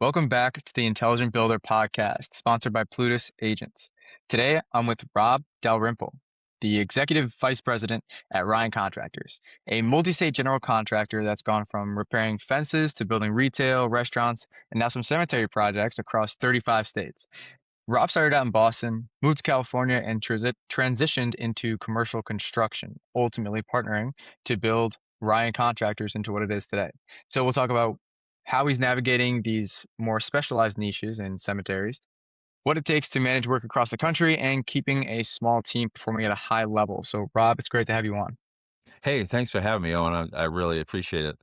Welcome back to the Intelligent Builder podcast, sponsored by Plutus Agents. Today, I'm with Rob Dalrymple, the Executive Vice President at Ryan Contractors, a multi-state general contractor that's gone from repairing fences to building retail, restaurants, and now some cemetery projects across 35 states. Rob started out in Boston, moved to California, and transitioned into commercial construction, ultimately partnering to build Ryan Contractors into what it is today. So we'll talk about how he's navigating these more specialized niches in cemeteries, what it takes to manage work across the country, and keeping a small team performing at a high level. So, Rob, it's great to have you on. Hey, thanks for having me on. I really appreciate it.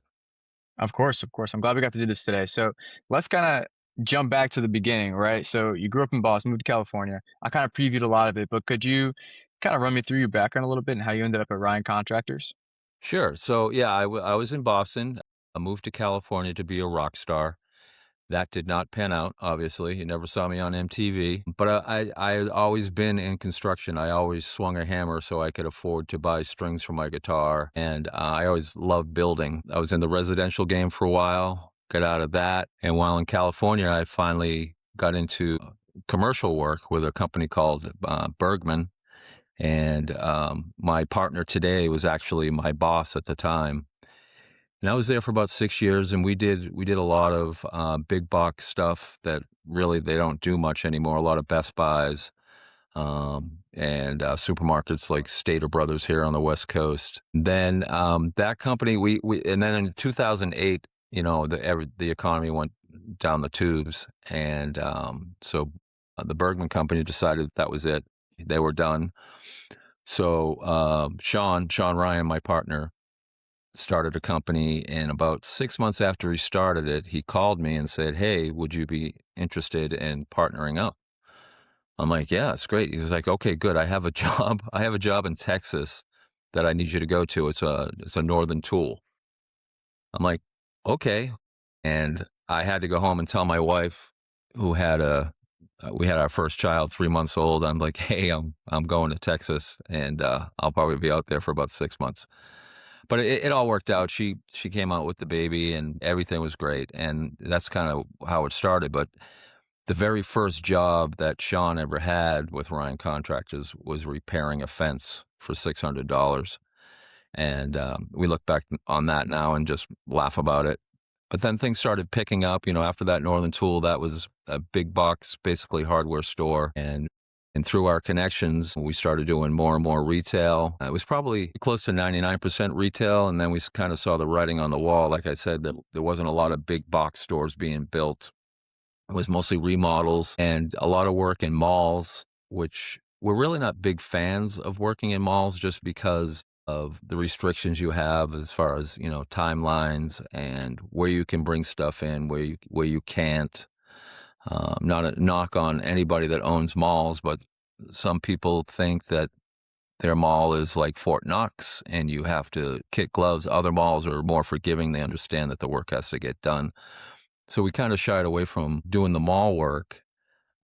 Of course, of course. I'm glad we got to do this today. So let's kind of jump back to the beginning, right? So you grew up in Boston, moved to California. I kind of previewed a lot of it, but could you kind of run me through your background a little bit and how you ended up at Ryan Contractors? Sure. So, yeah, I was in Boston. I moved to California to be a rock star. That did not pan out, obviously. You never saw me on MTV. But I had always been in construction. I always swung a hammer so I could afford to buy strings for my guitar. And I always loved building. I was in the residential game for a while, got out of that. And while in California, I finally got into commercial work with a company called Bergman. And my partner today was actually my boss at the time. And I was there for about 6 years, and we did a lot of big box stuff that really they don't do much anymore. A lot of Best Buys and supermarkets like Stater Brothers here on the West Coast. Then that company, we and then in 2008, the economy went down the tubes, and so the Bergman company decided that was it. They were done. So Sean Ryan, my partner, started a company, and about 6 months after he started it, he called me and said, "Hey, would you be interested in partnering up?" I'm like, "Yeah, it's great." He was like, "Okay, good. I have a job. I have a job in Texas that I need you to go to. It's a northern tool." I'm like, "Okay." And I had to go home and tell my wife, who had a we had our first child, 3 months old. I'm like, "Hey, I'm going to Texas, and I'll probably be out there for about 6 months." But it all worked out. She came out with the baby, and everything was great, and that's kind of how it started. But the very first job that Sean ever had with Ryan Contractors was repairing a fence for $600, and we look back on that now and just laugh about it. But then things started picking up. After that Northern Tool, that was a big box, basically hardware store, and through our connections, we started doing more and more retail. It was probably close to 99% retail, and then we kind of saw the writing on the wall. Like I said, that there wasn't a lot of big box stores being built. It was mostly remodels and a lot of work in malls, which we're really not big fans of working in malls just because of the restrictions you have as far as, timelines and where you can bring stuff in, where you can't. Not a knock on anybody that owns malls, but some people think that their mall is like Fort Knox and you have to kick gloves. Other malls are more forgiving. They understand that the work has to get done. So we kind of shied away from doing the mall work,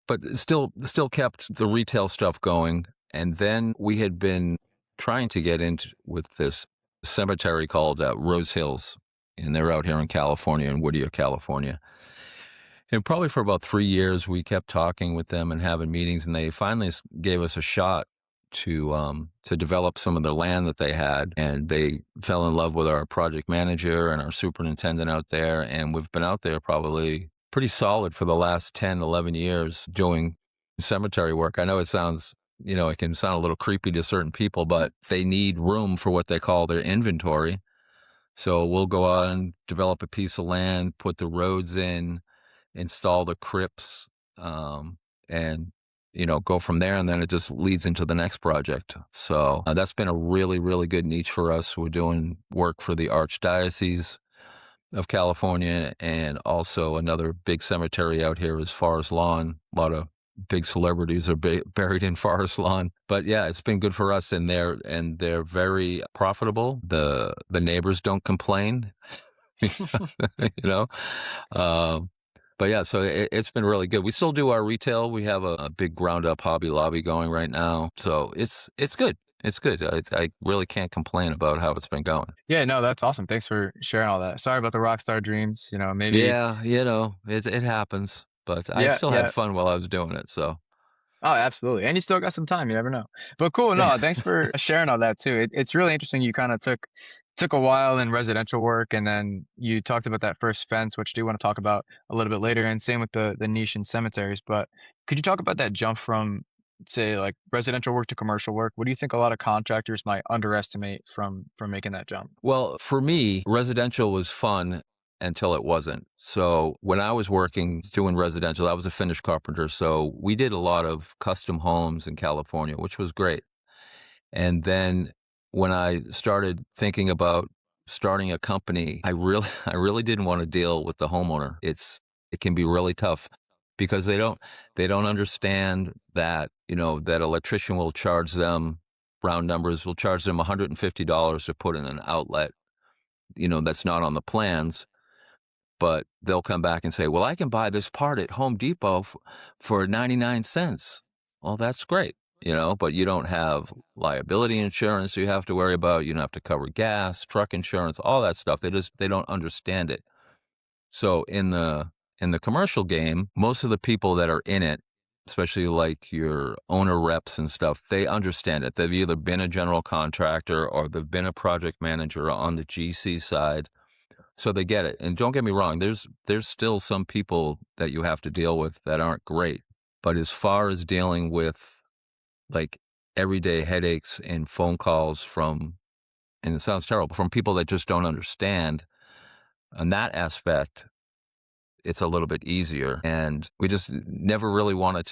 but still kept the retail stuff going. And then we had been trying to get into with this cemetery called Rose Hills, and they're out here in California, in Whittier, California. And probably for about 3 years, we kept talking with them and having meetings, and they finally gave us a shot to develop some of the land that they had. And they fell in love with our project manager and our superintendent out there. And we've been out there probably pretty solid for the last 10, 11 years doing cemetery work. I know it can sound a little creepy to certain people, but they need room for what they call their inventory. So we'll go out and develop a piece of land, put the roads in, install the crypts, and go from there, and then it just leads into the next project. So that's been a really, really good niche for us. We're doing work for the Archdiocese of California, and also another big cemetery out here is Forest Lawn. A lot of big celebrities are buried in Forest Lawn. But yeah, it's been good for us, and they're very profitable. The neighbors don't complain. you know um, but yeah, so it's been really good. We still do our retail. We have a big ground up Hobby Lobby going right now, so it's good. It's good. I really can't complain about how it's been going. Yeah, no, that's awesome. Thanks for sharing all that. Sorry about the rock star dreams. Maybe. Yeah, it happens, but I Yeah, still had yeah. fun while I was doing it, so Oh, absolutely. And you still got some time. You never know. But cool. No, thanks for sharing all that too. It's really interesting. You kind of took a while in residential work, and then you talked about that first fence, which I do want to talk about a little bit later. And same with the niche in cemeteries. But could you talk about that jump from, say, like residential work to commercial work? What do you think a lot of contractors might underestimate from making that jump? well, for me, residential was fun until it wasn't. So, when I was working doing residential, I was a finished carpenter, so we did a lot of custom homes in California, which was great. And then when I started thinking about starting a company, I really didn't want to deal with the homeowner. It can be really tough because they don't understand that, that electrician will charge them round numbers will charge them $150 to put in an outlet, that's not on the plans, but they'll come back and say, "Well, I can buy this part at Home Depot for 99 cents." Well, that's great, but you don't have liability insurance you have to worry about. You don't have to cover gas, truck insurance, all that stuff. They don't understand it. So in the commercial game, most of the people that are in it, especially like your owner reps and stuff, they understand it. They've either been a general contractor or they've been a project manager on the GC side, so they get it. And don't get me wrong, there's still some people that you have to deal with that aren't great. But as far as dealing with like everyday headaches and phone calls and it sounds terrible, from people that just don't understand on that aspect, it's a little bit easier. And we just never really wanted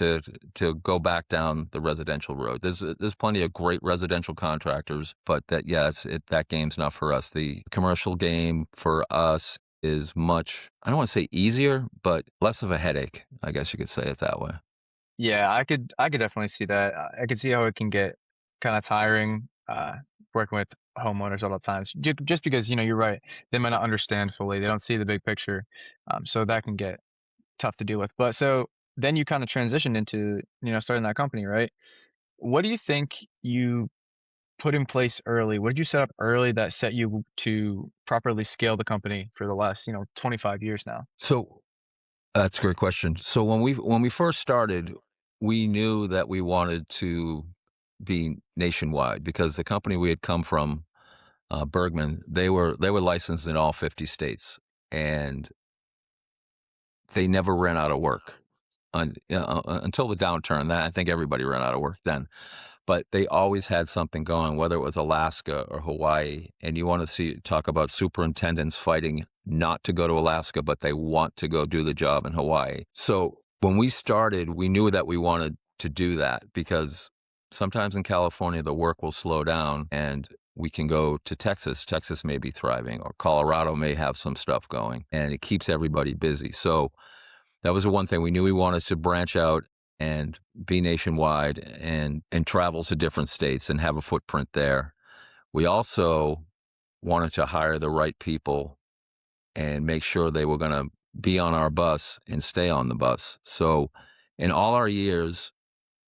to go back down the residential road. There's plenty of great residential contractors, but that game's not for us. The commercial game for us is much, I don't want to say easier, but less of a headache. I guess you could say it that way. Yeah, I could definitely see that. I could see how it can get kind of tiring working with homeowners all the time. Just because, you're right. They might not understand fully. They don't see the big picture. So that can get tough to deal with. But so then you kind of transitioned into, starting that company, right? What do you think you put in place early? What did you set up early that set you to properly scale the company for the last, 25 years now? So that's a great question. So when we first started, we knew that we wanted to be nationwide because the company we had come from, Bergman, they were licensed in all 50 states, and they never ran out of work until the downturn. That I think everybody ran out of work then, but they always had something going, whether it was Alaska or Hawaii. And you want to talk about superintendents fighting not to go to Alaska, but they want to go do the job in Hawaii. So when we started, we knew that we wanted to do that because sometimes in California, the work will slow down and we can go to Texas. Texas may be thriving, or Colorado may have some stuff going, and it keeps everybody busy. So that was the one thing we knew we wanted to branch out and be nationwide and travel to different states and have a footprint there. We also wanted to hire the right people and make sure they were going to be on our bus and stay on the bus. So in all our years,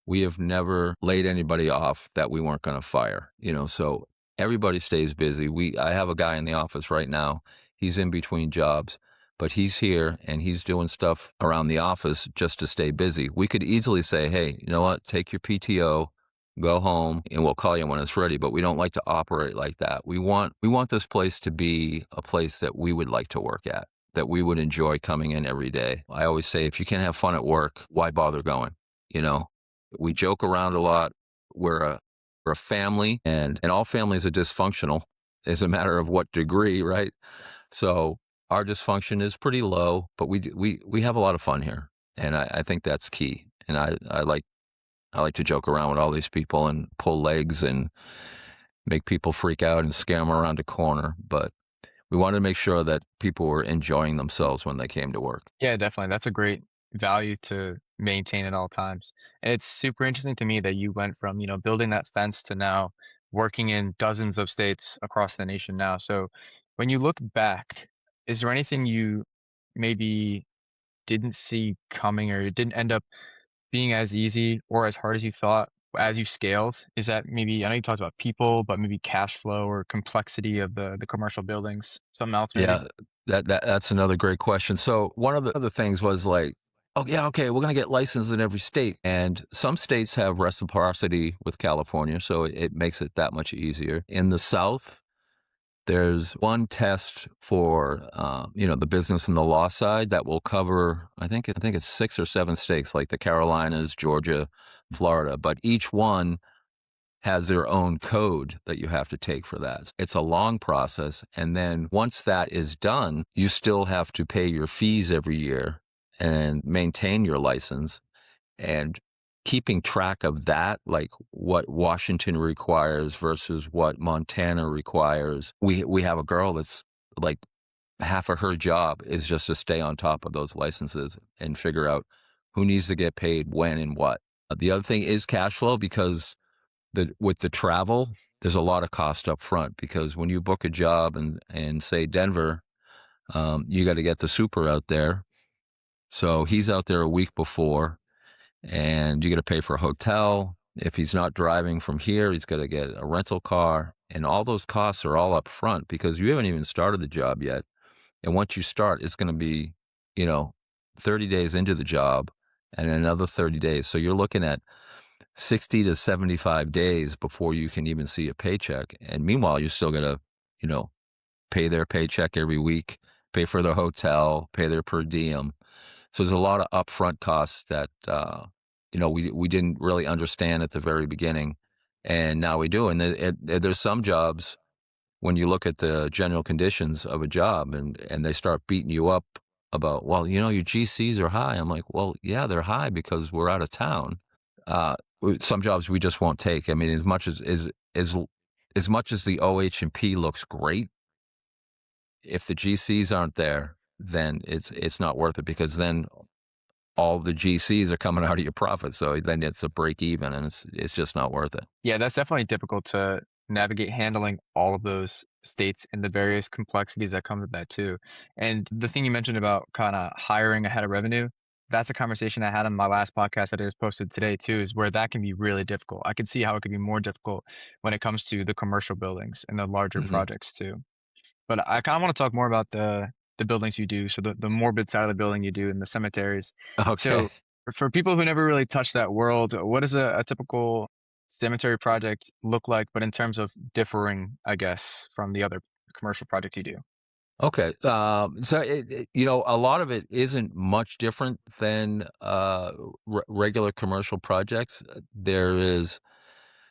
we have never laid anybody off that we weren't going to fire, so everybody stays busy. I have a guy in the office right now. He's in between jobs, but he's here and he's doing stuff around the office just to stay busy. We could easily say, "Hey, you know what? Take your PTO, go home, and we'll call you when it's ready." But we don't like to operate like that. We want this place to be a place that we would like to work at, that we would enjoy coming in every day. I always say, if you can't have fun at work, why bother going? You know, we joke around a lot. We're a family, and all families are dysfunctional. It's a matter of what degree, right? So our dysfunction is pretty low, but we have a lot of fun here, and I think that's key. And I like to joke around with all these people and pull legs and make people freak out and scare them around a corner. But we wanted to make sure that people were enjoying themselves when they came to work. Yeah, definitely. That's a great value to maintain at all times. And it's super interesting to me that you went from, building that fence to now working in dozens of states across the nation now. So when you look back, is there anything you maybe didn't see coming or it didn't end up being as easy or as hard as you thought as you scaled? Is that maybe, I know you talked about people, but maybe cash flow or complexity of the commercial buildings, something else maybe? Yeah, that's another great question. So one of the other things was like, oh yeah, okay, we're gonna get licensed in every state, and some states have reciprocity with California, so it makes it that much easier. In the South, there's one test for the business and the law side that will cover. I think it's 6 or 7 states, like the Carolinas, Georgia, Florida, but each one has their own code that you have to take for that. It's a long process. And then once that is done, you still have to pay your fees every year and maintain your license. And keeping track of that, like what Washington requires versus what Montana requires. We have a girl that's like half of her job is just to stay on top of those licenses and figure out who needs to get paid when and what. The other thing is cash flow, because with the travel, there's a lot of cost up front, because when you book a job and say Denver, you got to get the super out there. So he's out there a week before, and you got to pay for a hotel. If he's not driving from here, he's got to get a rental car, and all those costs are all up front because you haven't even started the job yet. And once you start, it's going to be, you know, 30 days into the job and another 30 days. So you're looking at 60 to 75 days before you can even see a paycheck. And meanwhile, you're still going to, you know, pay their paycheck every week, pay for their hotel, pay their per diem. So there's a lot of upfront costs that, we didn't really understand at the very beginning. And now we do. And there's some jobs when you look at the general conditions of a job and they start beating you up about, well, your GCs are high. I'm like, well, yeah, they're high because we're out of town. Some jobs we just won't take. I mean, as much as the OH&P looks great, if the GCs aren't there, then it's not worth it, because then all the GCs are coming out of your profit. So then it's a break even, and it's just not worth it. Yeah, that's definitely difficult to navigate handling all of those states and the various complexities that come with that too. And the thing you mentioned about kind of hiring ahead of revenue, that's a conversation I had on my last podcast that I just posted today too, is where that can be really difficult. I can see how it could be more difficult when it comes to the commercial buildings and the larger Hmm. projects too. But I kind of want to talk more about the buildings you do, so the morbid side of the building you do and the cemeteries. Okay. So for people who never really touched that world, what does a typical cemetery project look like, but in terms of differing, I guess, from the other commercial project you do? Okay. So a lot of it isn't much different than regular commercial projects. There is.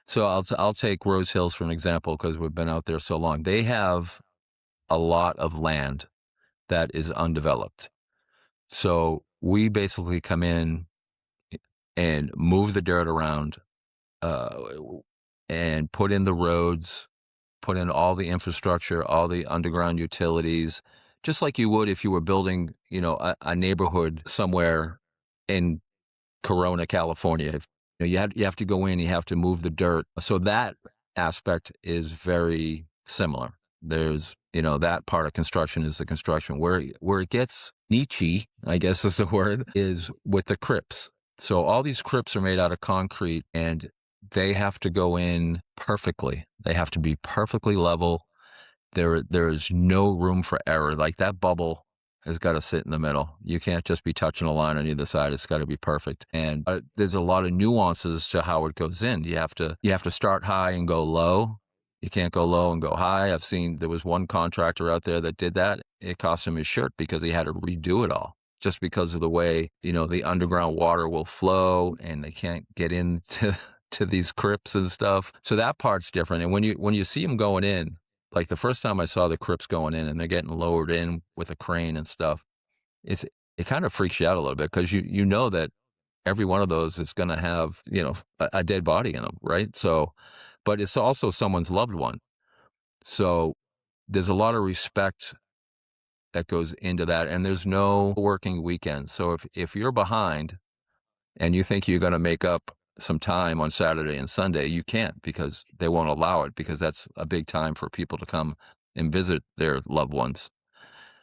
So I'll take Rose Hills for an example, because we've been out there so long. They have a lot of land that is undeveloped. So we basically come in and move the dirt around, uh, and put in the roads, put in all the infrastructure, all the underground utilities, just like you would if you were building, a neighborhood somewhere in Corona, California. You have to go in, you have to move the dirt. So that aspect is very similar. There's, that part of construction is the construction. Where it gets niche, I guess is the word, is with the crypts. So all these crypts are made out of concrete, and they have to go in perfectly. They have to be perfectly level. There is no room for error. Like, that bubble has got to sit in the middle. You can't just be touching a line on either side. It's got to be perfect. And there's a lot of nuances to how it goes in. You have to start high and go low. You can't go low and go high. There was one contractor out there that did that. It cost him his shirt because he had to redo it all, just because of the way, the underground water will flow, and they can't get into to these crypts and stuff. So that part's different. And when you see them going in, like the first time I saw the crypts going in and they're getting lowered in with a crane and stuff, it kind of freaks you out a little bit, because you know that every one of those is going to have, a dead body in them, right? So, but it's also someone's loved one. So there's a lot of respect that goes into that, and there's no working weekends. So if you're behind and you think you're going to make up some time on Saturday and Sunday, you can't, because they won't allow it, because that's a big time for people to come and visit their loved ones.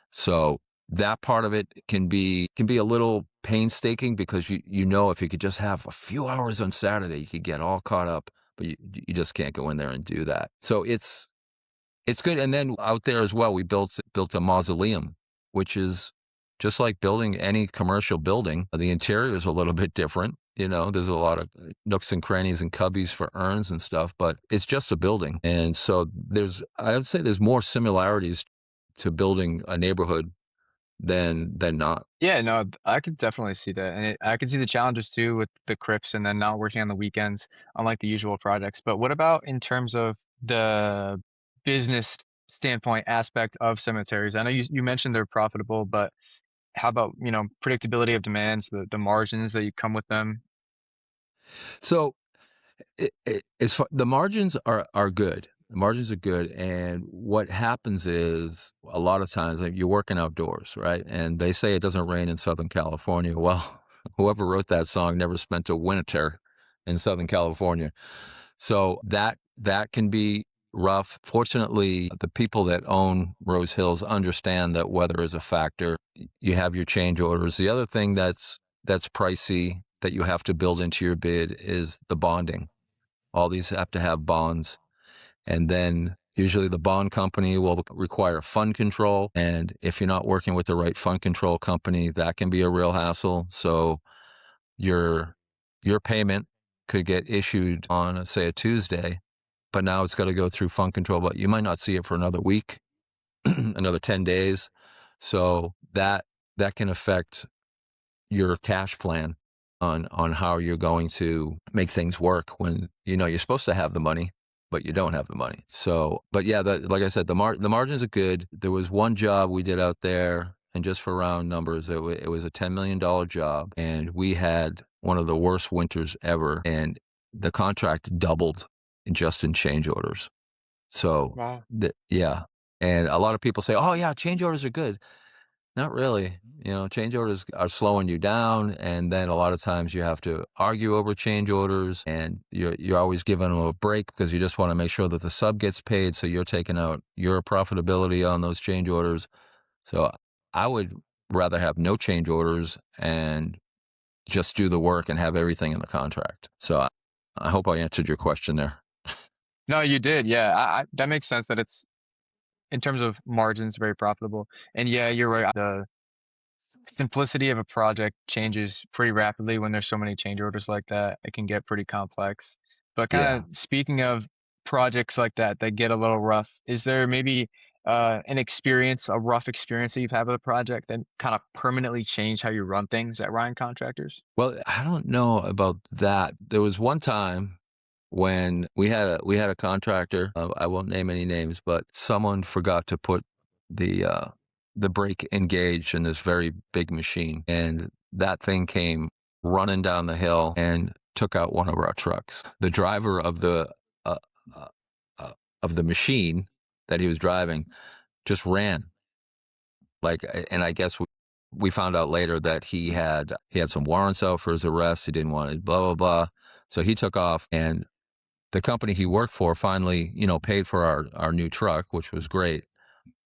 So that part of it can be a little painstaking because you know if you could just have a few hours on Saturday, you could get all caught up, but you just can't go in there and do that. So it's good. And then out there as well, we built a mausoleum, which is just like building any commercial building. The interior is a little bit different. You know, there's a lot of nooks and crannies and cubbies for urns and stuff, but it's just a building. And so I would say there's more similarities to building a neighborhood than not. Yeah, no, I could definitely see that, and I could see the challenges too with the crypts and then not working on the weekends, unlike the usual projects. But what about in terms of the business standpoint aspect of cemeteries? I know you mentioned they're profitable, but how about, predictability of demands, the margins that you come with them? So the margins are good. The margins are good, and what happens is a lot of times like, you're working outdoors, right? And they say it doesn't rain in Southern California. Well, whoever wrote that song never spent a winter in Southern California, so that can be rough. Fortunately, the people that own Rose Hills understand that weather is a factor. You have your change orders. The other thing that's pricey that you have to build into your bid is the bonding. All these have to have bonds. And then usually the bond company will require fund control. And if you're not working with the right fund control company, that can be a real hassle. So your your payment could get issued on, say, a Tuesday, but now it's got to go through fund control, but you might not see it for another week, another 10 days. So that can affect your cash plan on how you're going to make things work when you know you're supposed to have the money, but you don't have the money. So, but yeah, like I said, the margins are good. There was one job we did out there, and just for round numbers, it was a $10 million job, and we had one of the worst winters ever, and the contract doubled just in change orders. So, Wow. yeah, and a lot of people say, "Oh yeah, change orders are good." Not really. You know, change orders are slowing you down, and then a lot of times you have to argue over change orders, and you're always giving them a break because you just want to make sure that the sub gets paid, so you're taking out your profitability on those change orders. So I would rather have no change orders and just do the work and have everything in the contract. So I hope I answered your question there. No, you did. Yeah, that makes sense that it's in terms of margins very profitable. And yeah, you're right. The simplicity of a project changes pretty rapidly when there's so many change orders like that. It can get pretty complex. But kind Yeah. of speaking of projects like that that get a little rough, is there maybe a rough experience that you've had with a project that kind of permanently changed how you run things at Ryan Contractors? Well, I don't know about that. There was one time when we had a contractor, I won't name any names, but someone forgot to put the brake engaged in this very big machine, and that thing came running down the hill and took out one of our trucks. The driver uh, uh, uh, of the machine that he was driving just ran and I guess we found out later that he had some warrants out for his arrest. He didn't want it, blah blah blah. So he took off, and the company he worked for finally, paid for our new truck, which was great.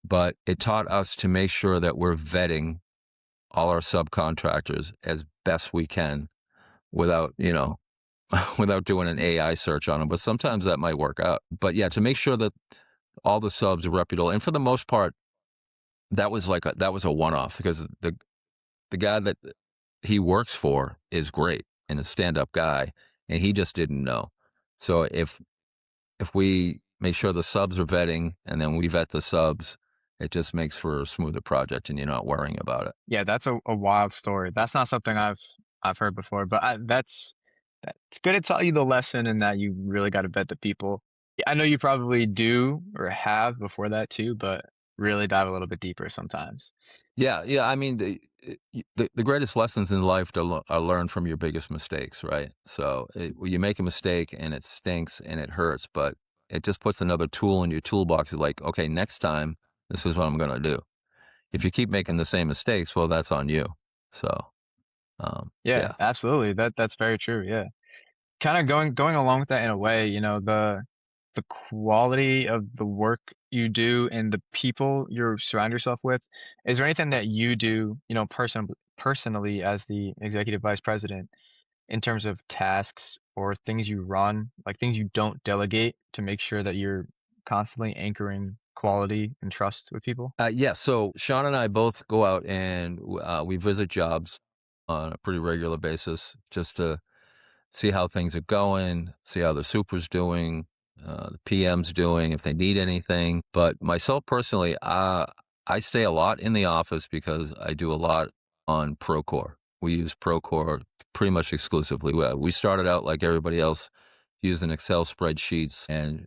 But it taught us to make sure that we're vetting all our subcontractors as best we can without, without doing an AI search on them. But sometimes that might work out. But yeah, to make sure that all the subs are reputable, and for the most part, that was a one off because the guy that he works for is great and a stand up guy, and he just didn't know. So if we make sure the subs are vetting and then we vet the subs, it just makes for a smoother project and you're not worrying about it. Yeah, that's a wild story. That's not something I've heard before, but that's good to tell you the lesson and that you really got to bet the people. Yeah, I know you probably do or have before that too, but really dive a little bit deeper sometimes. Yeah, yeah. I mean, the greatest lessons in life are learned from your biggest mistakes, right? So when you make a mistake and it stinks and it hurts, but it just puts another tool in your toolbox. You're like, okay, next time, this is what I'm going to do. If you keep making the same mistakes, well, that's on you. So, Yeah, yeah. absolutely. That's very true. Yeah. Kind of going along with that in a way, the quality of the work you do and the people you surround yourself with, is there anything that you do, personally as the executive vice president in terms of tasks or things you run, like things you don't delegate to make sure that you're constantly anchoring quality and trust with people? Yeah, so Sean and I both go out and we visit jobs on a pretty regular basis just to see how things are going, see how the super's doing, the PM's doing, if they need anything. But myself personally, I stay a lot in the office because I do a lot on Procore. We use Procore pretty much exclusively. We started out like everybody else using Excel spreadsheets, and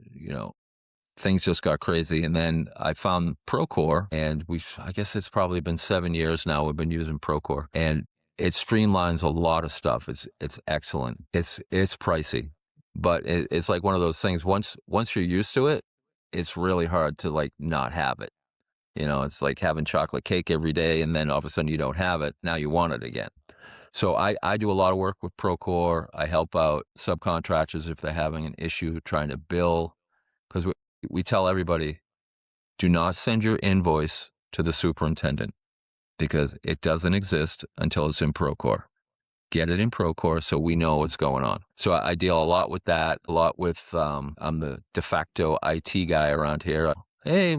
things just got crazy. And then I found Procore, and I guess it's probably been 7 years now we've been using Procore. And it streamlines a lot of stuff. It's excellent. It's pricey, but it's like one of those things. Once you're used to it, it's really hard to like not have it. It's like having chocolate cake every day, and then all of a sudden you don't have it. Now you want it again. So I do a lot of work with Procore. I help out subcontractors if they're having an issue trying to bill, because we tell everybody, do not send your invoice to the superintendent because it doesn't exist until it's in Procore. Get it in Procore so we know what's going on. So I deal a lot with that, a lot with, I'm the de facto IT guy around here. Hey,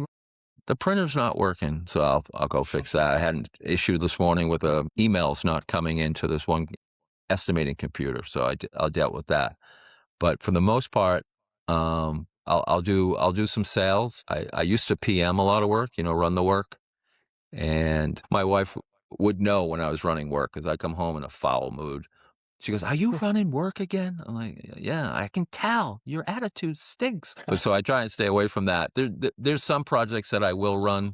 the printer's not working, so I'll go fix that. I had an issue this morning with emails not coming into this one estimating computer, so I'll dealt with that. But for the most part, I'll do some sales. I used to PM a lot of work, run the work, and my wife would know when I was running work because I'd come home in a foul mood. She goes, "Are you running work again?" I'm like, "Yeah, I can tell. Your attitude stinks." But so I try and stay away from that. There's some projects that I will run,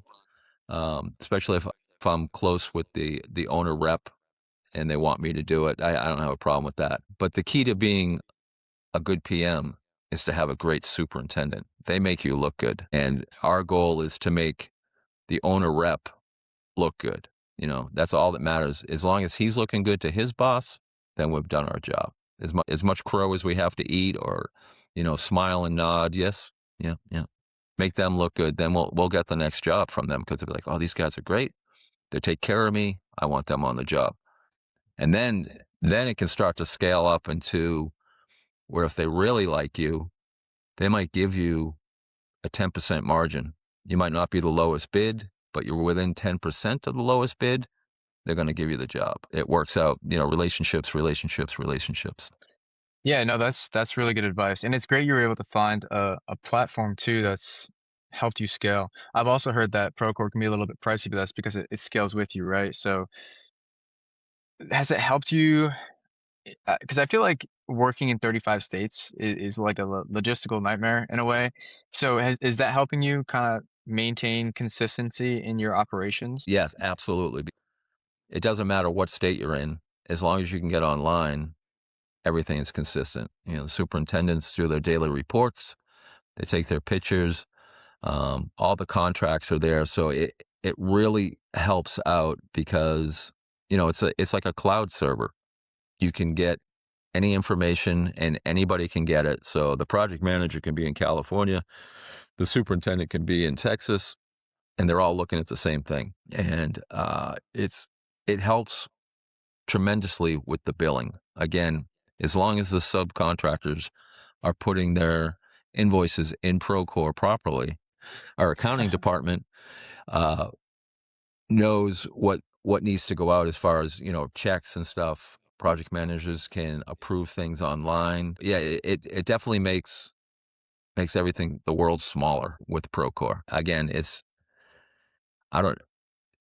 especially if I'm close with the owner rep and they want me to do it. I don't have a problem with that. But the key to being a good PM is to have a great superintendent. They make you look good. And our goal is to make the owner rep look good. That's all that matters. As long as he's looking good to his boss, then we've done our job. As much crow as we have to eat, or, smile and nod. Yes. Yeah. Yeah. Make them look good. Then we'll get the next job from them because they'll be like, oh, these guys are great. They take care of me. I want them on the job. And then it can start to scale up into where if they really like you, they might give you a 10% margin. You might not be the lowest bid, but you're within 10% of the lowest bid. They're going to give you the job. It works out, relationships, relationships, relationships. Yeah, no, that's really good advice, and it's great you were able to find a platform too that's helped you scale. I've also heard that Procore can be a little bit pricey, but that's because it scales with you, right? So has it helped you? Because I feel like working in 35 states is like a logistical nightmare in a way. So is that helping you kind of maintain consistency in your operations? Yes, absolutely. It doesn't matter what state you're in. As long as you can get online, everything is consistent. The superintendents do their daily reports. They take their pictures. All the contracts are there. So it really helps out because, it's like a cloud server. You can get any information and anybody can get it. So the project manager can be in California, the superintendent can be in Texas, and they're all looking at the same thing. And it helps tremendously with the billing. Again, as long as the subcontractors are putting their invoices in Procore properly, our accounting department uh, knows what needs to go out as far as checks and stuff. Project managers can approve things online. Yeah, it definitely makes everything the world smaller with Procore. Again, I don't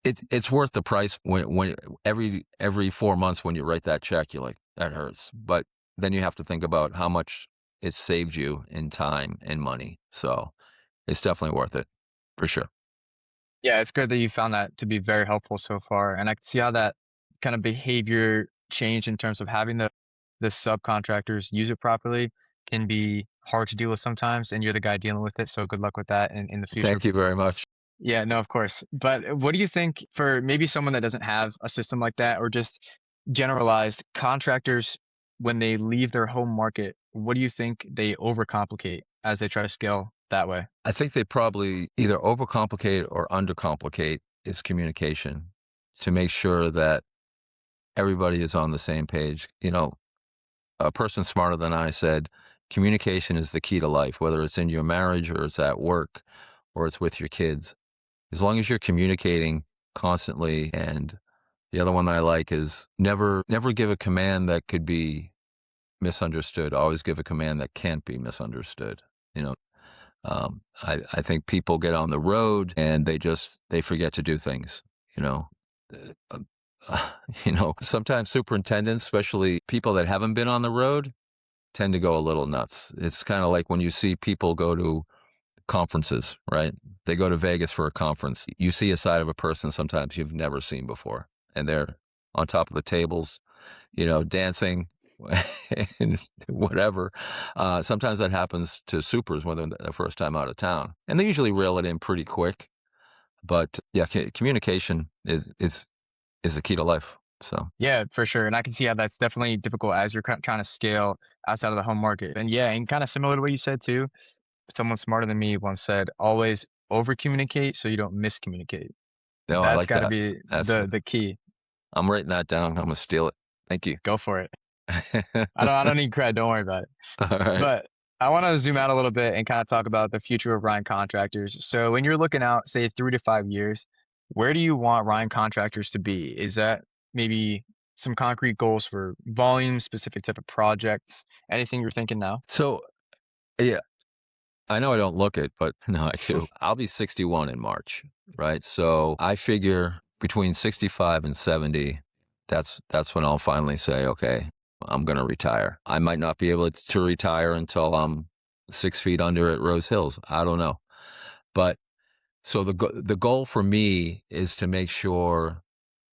it's worth the price when every 4 months when you write that check, you're like, that hurts. But then you have to think about how much it saved you in time and money. So it's definitely worth it for sure. Yeah, it's good that you found that to be very helpful so far, and I can see how that kind of behavior change in terms of having the subcontractors use it properly can be hard to deal with sometimes, and you're the guy dealing with it, so good luck with that in the future. Thank you very much. Yeah, no, of course. But what do you think for maybe someone that doesn't have a system like that, or just generalized contractors when they leave their home market, what do you think they overcomplicate? as they try to scale that way? I think they probably either overcomplicate or undercomplicate is communication to make sure that everybody is on the same page. A person smarter than I said, communication is the key to life, whether it's in your marriage or it's at work or it's with your kids. As long as you're communicating constantly. And the other one I like is never give a command that could be misunderstood. Always give a command that can't be misunderstood. You know, I think people get on the road and they forget to do things. You know, Uh, sometimes superintendents, especially people that haven't been on the road, tend to go a little nuts. It's kind of like when you see people go to conferences, right? They go to Vegas for a conference. You see a side of a person sometimes you've never seen before, and they're on top of the tables, dancing and whatever. Sometimes that happens to supers when they're the first time out of town, and they usually reel it in pretty quick. But yeah, communication is the key to life. So Yeah, for sure. And I can see how that's definitely difficult as you're trying to scale outside of the home market. And yeah, and kind of similar to what you said too, someone smarter than me once said, always over communicate so you don't miscommunicate. no, I That's like got to that. be That's the key. I'm writing that down. I'm gonna steal it. Thank you. Go for it. I don't need credit. Don't worry about it. All right. But I want to zoom out a little bit and kind of talk about the future of Ryan Contractors. So when you're looking out, say 3 to 5 years, where do you want Ryan Contractors to be? Is that maybe some concrete goals for volume, specific type of projects, anything you're thinking now? So yeah, I know I don't look it, but no, I do. I'll be 61 in March, right? So I figure between 65 and 70, that's when I'll finally say, okay, I'm going to retire. I might not be able to retire until I'm 6 feet under at Rose Hills. I don't know. But so the goal for me is to make sure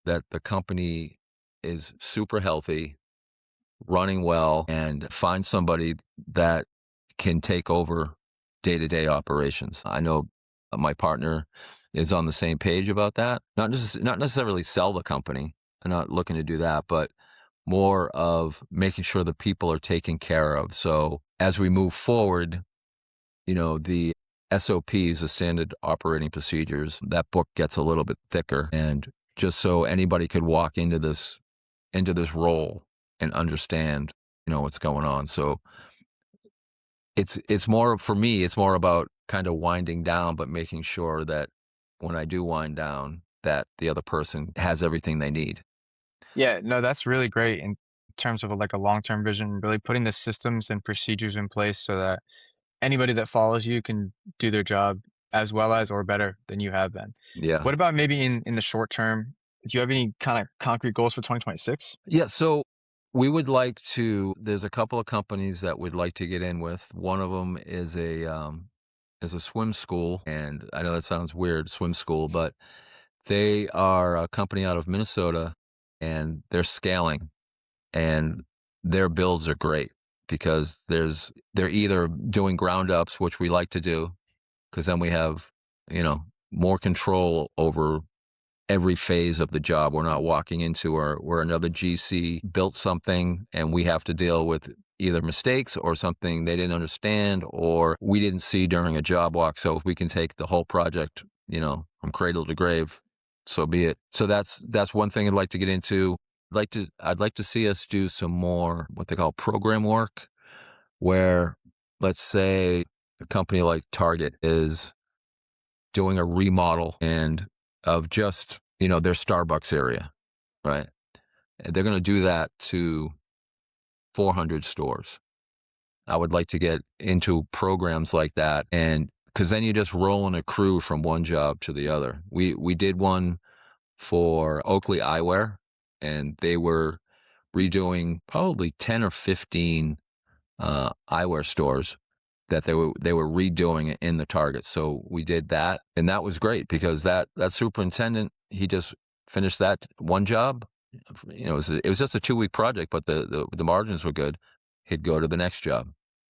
that the company is super healthy, running well, and find somebody that can take over day-to-day operations. I know my partner is on the same page about that. Not necessarily sell the company. I'm not looking to do that, but more of making sure the people are taken care of. So as we move forward, the SOPs, the standard operating procedures, that book gets a little bit thicker. And just so anybody could walk into this role and understand, what's going on. So it's more for me, it's more about kind of winding down, but making sure that when I do wind down, that the other person has everything they need. Yeah, no, that's really great in terms of like a long-term vision, really putting the systems and procedures in place so that anybody that follows you can do their job as well as or better than you have been. Yeah. What about maybe in the short term? Do you have any kind of concrete goals for 2026? Yeah. So we would like to, there's a couple of companies that we'd like to get in with. One of them is a swim school. And I know that sounds weird, swim school, but they are a company out of Minnesota and they're scaling and their builds are great because they're either doing ground ups, which we like to do, because then we have, more control over every phase of the job. We're not walking into where another GC built something and we have to deal with either mistakes or something they didn't understand or we didn't see during a job walk. So if we can take the whole project, from cradle to grave, so be it. So that's one thing I'd like to get into. I'd like to see us do some more what they call program work, where let's say a company like Target is doing a remodel and of just, their Starbucks area, right? And they're going to do that to 400 stores. I would like to get into programs like that. And because then you just roll in a crew from one job to the other. We did one for Oakley Eyewear, and they were redoing probably 10 or 15 eyewear stores that they were redoing in the Target. So we did that, and that was great because that superintendent, he just finished that one job. It was just a 2-week project, but the margins were good. He'd go to the next job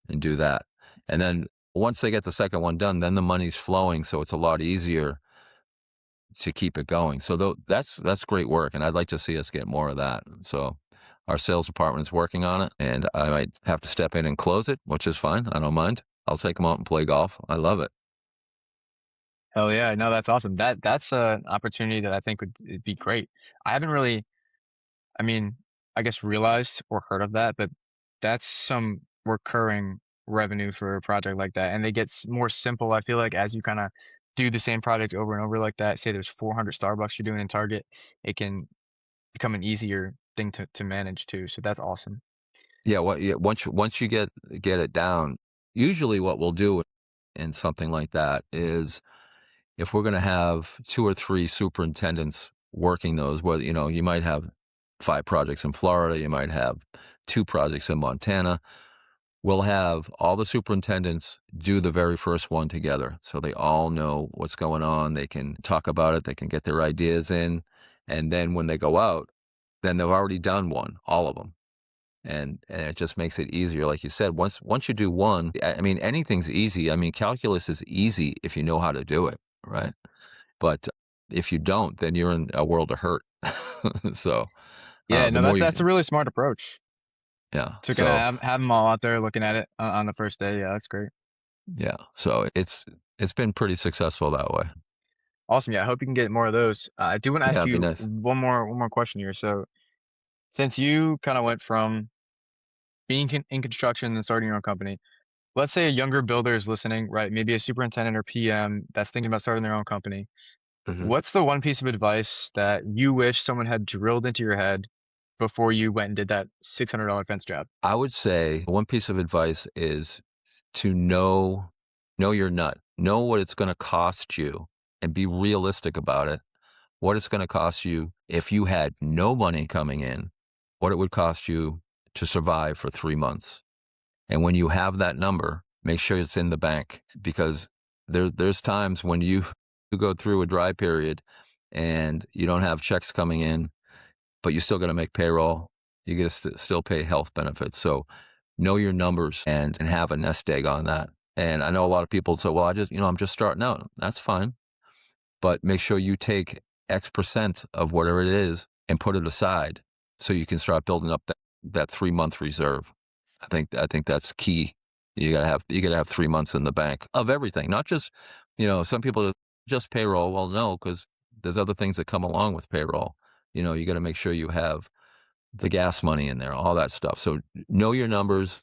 and do that, and then once they get the second one done, then the money's flowing, so it's a lot easier to keep it going. So that's great work, and I'd like to see us get more of that. So our sales department is working on it, and I might have to step in and close it, which is fine. I don't mind. I'll take them out and play golf. I love it. Hell yeah, no, that's awesome. That's an opportunity that I think would it'd be great. I haven't really, I mean, I guess realized or heard of that, but that's some recurring revenue for a project like that, and they get more simple. I feel like as you kind of do the same project over and over like that. Say there's 400 Starbucks you're doing in Target, it can become an easier thing to manage too. So that's awesome. Yeah, once you get it down, usually what we'll do in something like that is if we're gonna have 2 or 3 superintendents working those, whether, you might have 5 projects in Florida, you might have 2 projects in Montana. We'll have all the superintendents do the very first one together, so they all know what's going on, they can talk about it, they can get their ideas in, and then when they go out, then they've already done one, all of them, and it just makes it easier, like you said, once you do one, I mean, anything's easy, I mean, calculus is easy if you know how to do it, right? But if you don't, then you're in a world of hurt. So, Yeah, the no, more that's you a really smart approach yeah, to kind of so have them all out there looking at it on the first day. Yeah, that's great. yeah, so it's been pretty successful that way. Awesome. Yeah, I hope you can get more of those. I do want to Yeah, ask it'd be you nice. one more question here. So since you kind of went from being in construction and starting your own company, let's say a younger builder is listening, right? Maybe a superintendent or PM that's thinking about starting their own company. Mhm. What's the one piece of advice that you wish someone had drilled into your head before you went and did that $600 fence job? I would say one piece of advice is to know your nut. Know what it's gonna cost you and be realistic about it. What it's gonna cost you if you had no money coming in, what it would cost you to survive for 3 months. And when you have that number, make sure it's in the bank because there's times when you go through a dry period and you don't have checks coming in, but you still got to make payroll. You got to still pay health benefits. So know your numbers and have a nest egg on that. And I know a lot of people say, well, I'm just starting out. That's fine. But make sure you take X percent of whatever it is and put it aside so you can start building up that 3 month reserve. I think that's key. You gotta have 3 months in the bank of everything, not just, some people just payroll. Well, no, because there's other things that come along with payroll. You gotta make sure you have the gas money in there, all that stuff. So know your numbers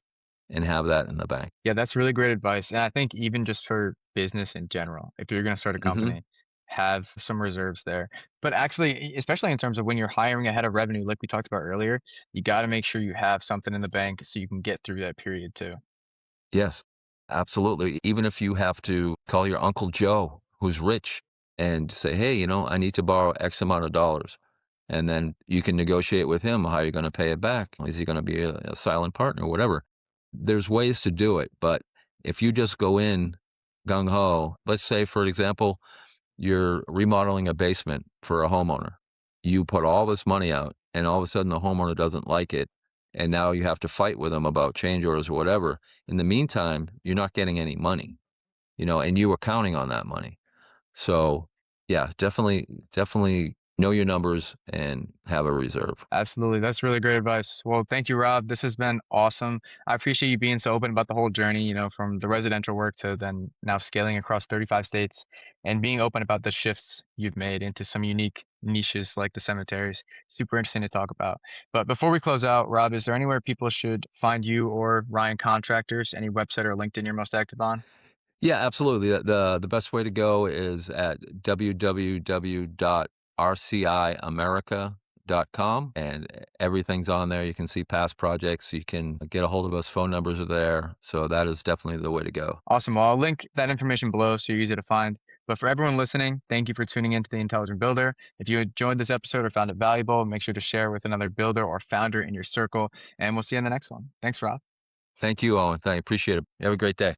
and have that in the bank. Yeah, that's really great advice. And I think even just for business in general, if you're going to start a Mhm. company, have some reserves there. But actually, especially in terms of when you're hiring ahead of revenue, like we talked about earlier, you got to make sure you have something in the bank so you can get through that period too. Yes, absolutely. Even if you have to call your Uncle Joe, who's rich, and say, "Hey, I need to borrow X amount of dollars." And then you can negotiate with him how you're gonna pay it back. Is he gonna be a silent partner, whatever. There's ways to do it, but if you just go in gung ho, let's say, for example, you're remodeling a basement for a homeowner. You put all this money out, and all of a sudden the homeowner doesn't like it, and now you have to fight with them about change orders or whatever. In the meantime, you're not getting any money, and you were counting on that money. So, yeah, definitely know your numbers and have a reserve. Absolutely. That's really great advice. Well, thank you, Rob. This has been awesome. I appreciate you being so open about the whole journey, from the residential work to then now scaling across 35 states and being open about the shifts you've made into some unique niches like the cemeteries. Super interesting to talk about. But before we close out, Rob, is there anywhere people should find you or Ryan Contractors? Any website or LinkedIn you're most active on? Yeah, absolutely. The best way to go is at www.rciamerica.com, and everything's on there. You can see past projects. You can get a hold of us. Phone numbers are there. So that is definitely the way to go. Awesome. Well, I'll link that information below so you're easy to find. But for everyone listening, thank you for tuning into The Intelligent Builder. If you enjoyed this episode or found it valuable, make sure to share with another builder or founder in your circle. And we'll see you in the next one. Thanks, Rob. Thank you, Owen. Appreciate it. You have a great day.